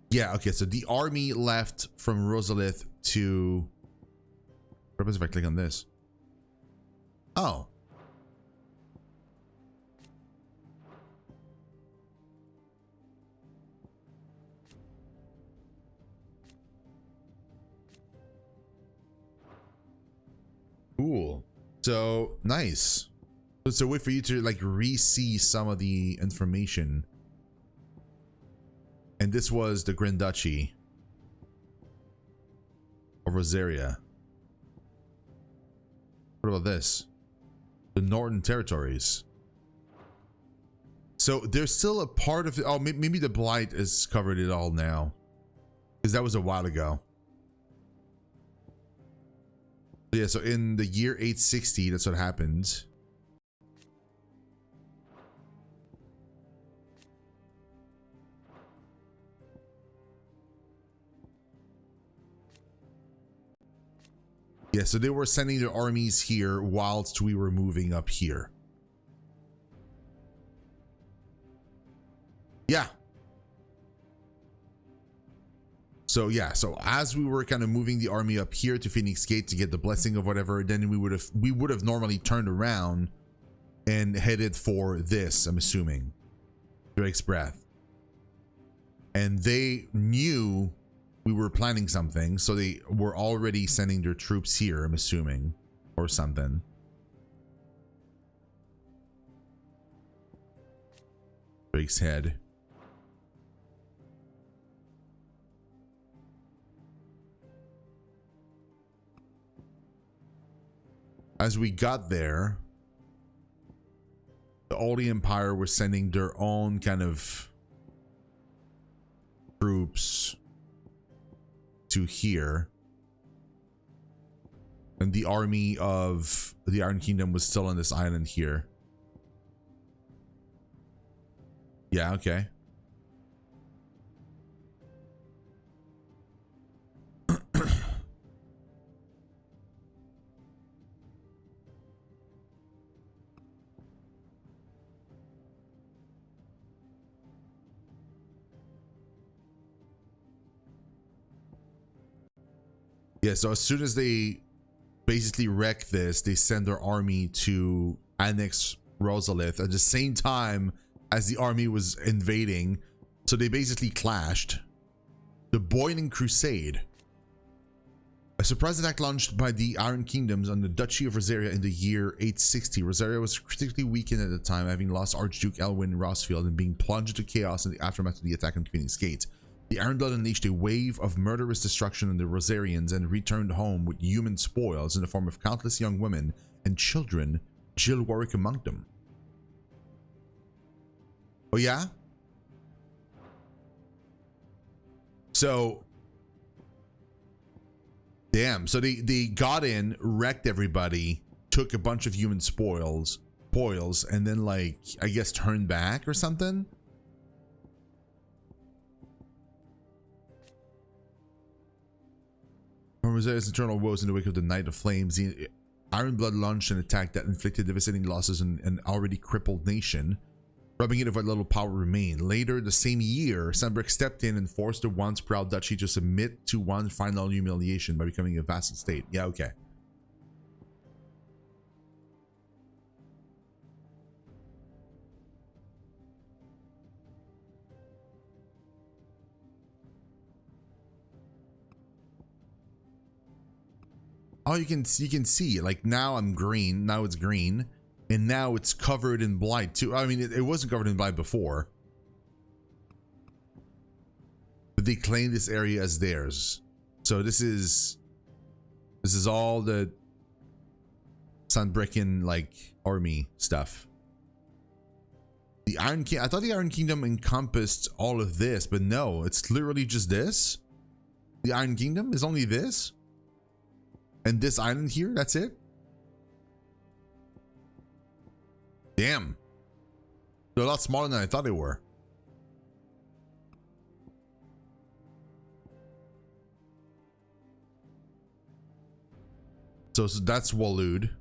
yeah, okay, so the army left from Rosalith to, what happens if I click on this? Oh. Cool. So nice. So it's a way for you to like re-see some of the information. And this was the Grand Duchy of Rosaria. What about this? The Northern Territories. So there's still a part of it. Oh, maybe the Blight has covered it all now, because that was a while ago. Yeah, so in the year 860, that's what happened. Yeah, so they were sending their armies here whilst we were moving up here. Yeah. So yeah, so as we were kind of moving the army up here to Phoenix Gate to get the blessing of whatever, then we would have normally turned around and headed for this, I'm assuming, Drake's Breath. And they knew we were planning something, so they were already sending their troops here, I'm assuming, or something. Drake's Head. As we got there, all the Empire was sending their own kind of troops to here. And the army of the Iron Kingdom was still on this island here. Yeah, okay. Yeah, so as soon as they basically wreck this, they send their army to annex Rosalith at the same time as the army was invading. So they basically clashed. The Boiling Crusade. A surprise attack launched by the Iron Kingdoms on the Duchy of Rosaria in the year 860. Rosaria was critically weakened at the time, having lost Archduke Elwyn Rosfield and being plunged into chaos in the aftermath of the attack on Phoenix Gate. The Ironblood unleashed a wave of murderous destruction on the Rosarians and returned home with human spoils in the form of countless young women and children, Jill Warwick among them. Oh yeah? So, damn, so they got in, wrecked everybody, took a bunch of human spoils, and then like, I guess turned back or something? Mosea's internal woes in the wake of the Night of Flames, the Iron Blood launched an attack that inflicted devastating losses on an already crippled nation, robbing it of what little power remained. Later the same year, Sanbreque stepped in and forced the once proud duchy to submit to one final humiliation by becoming a vassal state. Yeah, okay. Oh, you can see like now I'm green, now it's green, and now it's covered in blight too. I mean, it wasn't covered in blight before, but they claim this area as theirs. So this is all the Sanbrequean like army stuff. The Iron King. I thought the Iron Kingdom encompassed all of this, but no, it's literally just this. The Iron Kingdom is only this. And this island here, that's it? Damn. They're a lot smaller than I thought they were. So that's Waloed.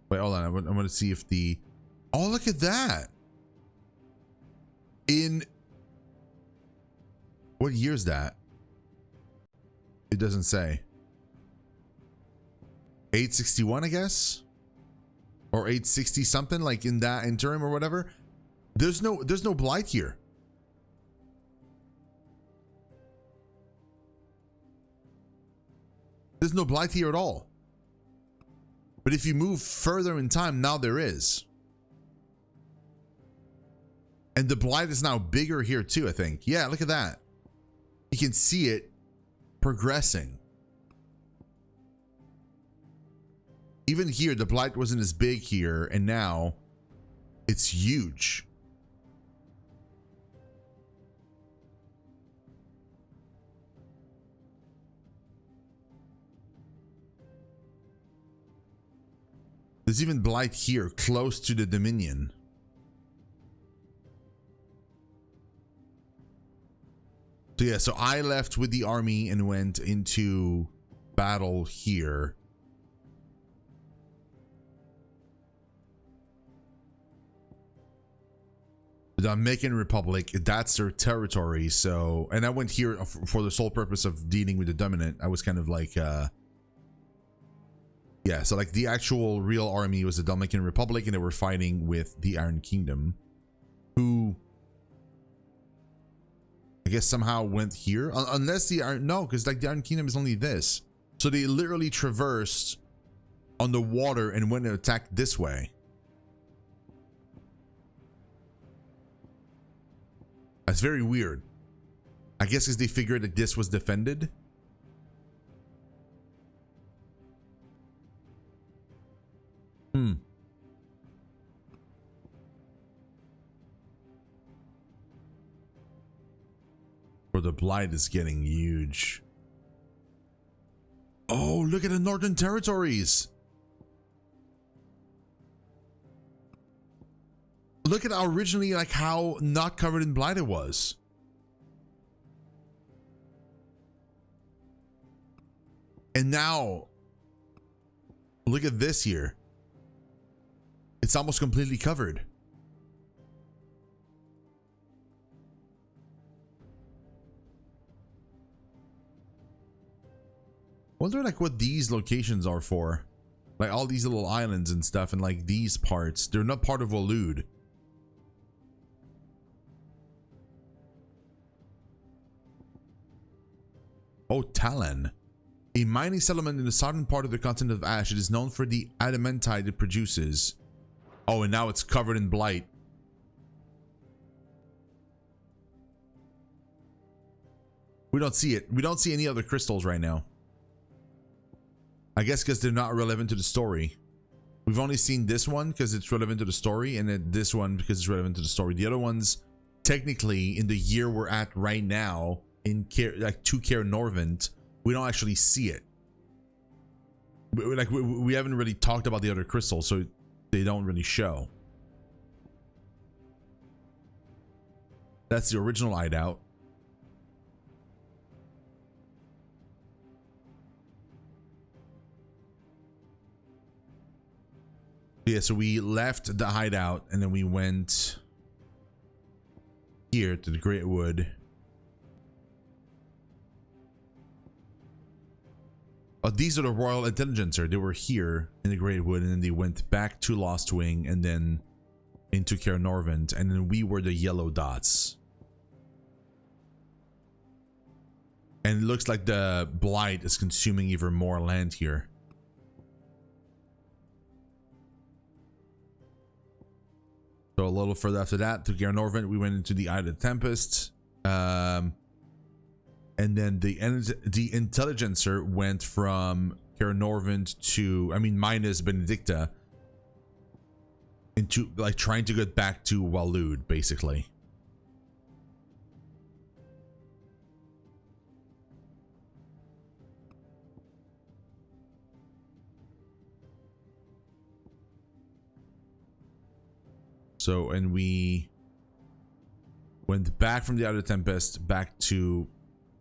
Wait, hold on. I want to see if the... Oh, look at that. In... What year is that? It doesn't say. 861, I guess, or 860 something, like in that interim or whatever. There's no blight here. There's no blight here at all. But if you move further in time, now there is. And the blight is now bigger here too, I think. Yeah, look at that. You can see it progressing. Even here, the blight wasn't as big here, and now it's huge. There's even blight here, close to the Dominion. So yeah, so I left with the army and went into battle here. The Dominican Republic, that's their territory. So, and I went here for the sole purpose of dealing with the dominant. I was kind of like, yeah, so like the actual real army was the Dominican Republic, and they were fighting with the Iron Kingdom, who I guess somehow went here, unless the Iron, no, because like the Iron Kingdom is only this. So they literally traversed on the water and went and attacked this way. That's very weird. I guess because they figured that this was defended. Or the blight is getting huge. Oh, look at the Northern Territories. Look at how originally, like how not covered in blight it was. And now, look at this here. It's almost completely covered. Wonder like what these locations are for. Like all these little islands and stuff, and like these parts, they're not part of Waloed. Oh, Talon. A mining settlement in the southern part of the continent of Ash. It is known for the adamantite it produces. Oh, and now it's covered in blight. We don't see it. We don't see any other crystals right now. I guess because they're not relevant to the story. We've only seen this one because it's relevant to the story, and then this one because it's relevant to the story. The other ones, technically, in the year we're at right now, in like 2 Caer Norvent, we don't actually see it. We haven't really talked about the other crystals, so they don't really show. That's the original hideout. Yeah, so we left the hideout and then we went here to the Great Wood. Oh, these are the Royal Intelligencer. They were here in the Great Wood and then they went back to Lost Wing and then into Caer Norvent, and then we were the yellow dots. And it looks like the Blight is consuming even more land here. So a little further after that, to Caer Norvent, we went into the Eye of the Tempest. And then the Intelligencer went from Caer Norvent to, I mean, minus Benedicta, into like trying to get back to Waloed, basically. So, and we went back from the Outer Tempest back to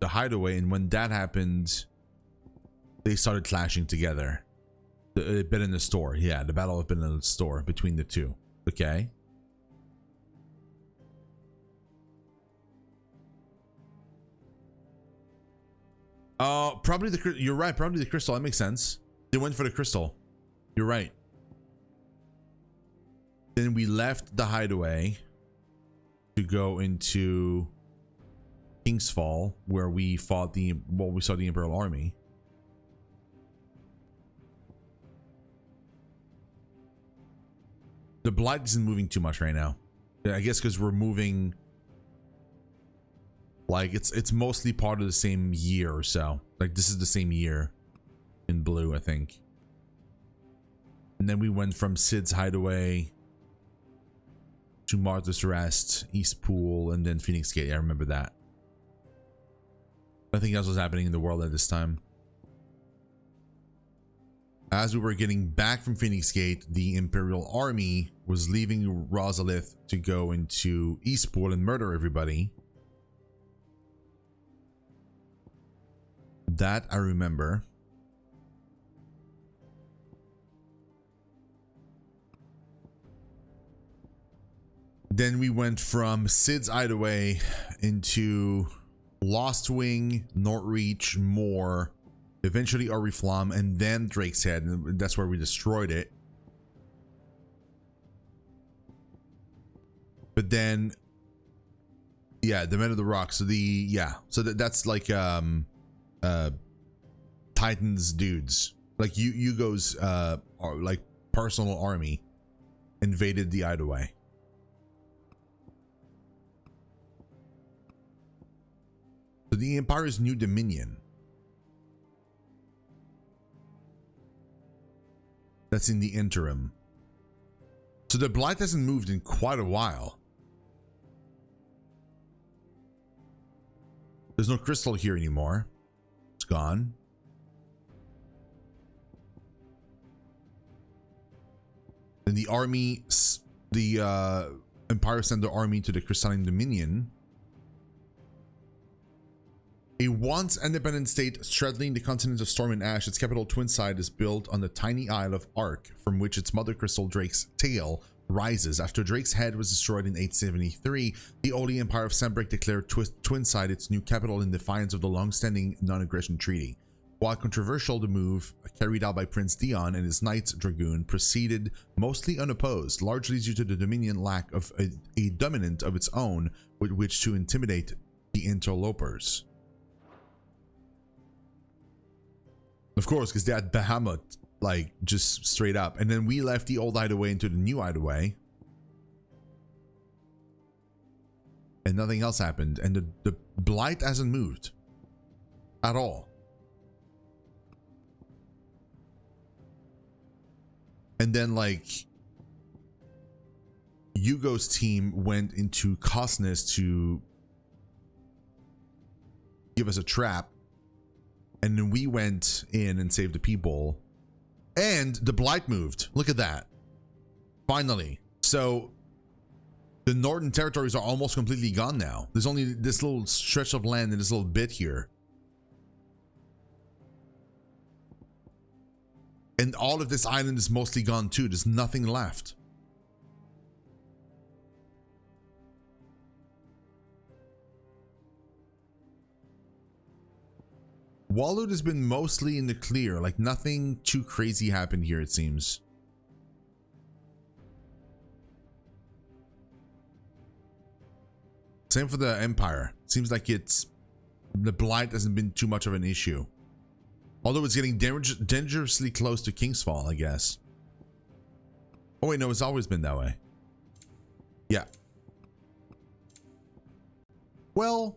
the Hideaway, and when that happened, they started clashing together. It'd been in the store. Yeah, the battle had been in the store between the two. Okay. Probably the, you're right, probably the crystal. That makes sense. They went for the crystal. You're right. Then we left the Hideaway to go into King's Fall, where we fought the, well, we saw the Imperial Army. The Blight isn't moving too much right now. Yeah, I guess because we're moving, like it's mostly part of the same year or so. Like this is the same year in blue, I think. And then we went from Sid's Hideaway to Martha's Rest, East Pool, and then Phoenix Gate. I remember that. Nothing else was happening in the world at this time. As we were getting back from Phoenix Gate, the Imperial Army was leaving Rosalith to go into Eastpool and murder everybody. That I remember. Then we went from Sid's Hideaway into Lost Wing, Northreach, Moor, eventually Oriflamme, and then Drake's Head, and that's where we destroyed it. But then, yeah, the Men of the Rock. So the, yeah, so that's like Titans dudes, like Hugo's like personal army invaded the Hideaway. So the Empire's new dominion. That's in the interim. So the Blight hasn't moved in quite a while. There's no crystal here anymore. It's gone. And the army, the Empire sent their army to the Crystalline Dominion. A once independent state straddling the continent of Storm and Ash, its capital Twinside is built on the tiny isle of Ark, from which its mother crystal Drake's tail rises. After Drake's head was destroyed in 873, the Holy Empire of Sanbreque declared Twinside its new capital in defiance of the long-standing non-aggression treaty. While controversial, the move, carried out by Prince Dion and his Knights Dragoon, proceeded mostly unopposed, largely due to the Dominion lack of a dominant of its own with which to intimidate the interlopers. Of course, because they had Bahamut, like, just straight up. And then we left the old Hideaway into the new Hideaway. And nothing else happened. And the Blight hasn't moved. At all. And then, like, Hugo's team went into Cosnus to give us a trap. And then we went in and saved the people. And the Blight moved. Look at that. Finally. So The northern territories are almost completely gone now. There's only this little stretch of land and this little bit here. And all of this island is mostly gone too. There's nothing left. Walloot has been mostly in the clear. Like nothing too crazy happened here, it seems. Same for the Empire. Seems like the blight hasn't been too much of an issue. Although it's getting dangerously close to Kingsfall, I guess. Oh wait, no, it's always been that way. Yeah. Well,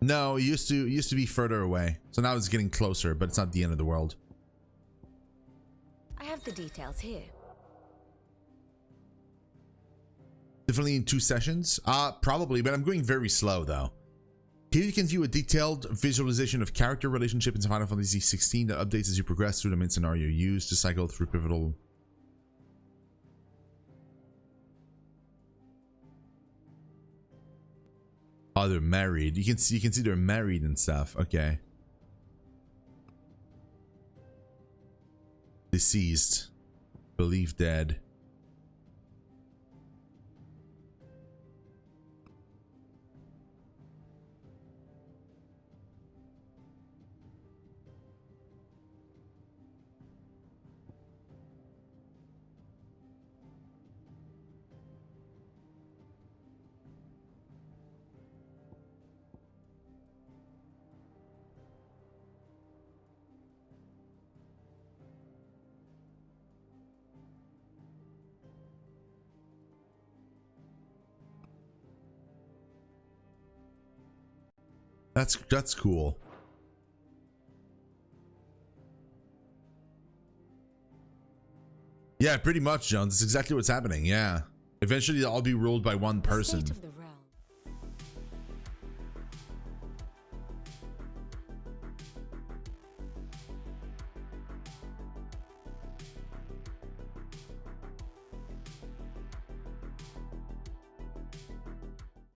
no, it used to be further away. So now it's getting closer, but it's not the end of the world. I have the details here. Definitely in 2 sessions? Probably, but I'm going very slow though. Here you can view a detailed visualization of character relationship in Final Fantasy XVI that updates as you progress through the main scenario used to cycle through pivotal. Oh, they're married. You can see they're married and stuff. Okay. Deceased. Believed dead. That's cool. Yeah, pretty much, Jones. That's exactly what's happening. Yeah. Eventually, they'll all be ruled by one person. The state of the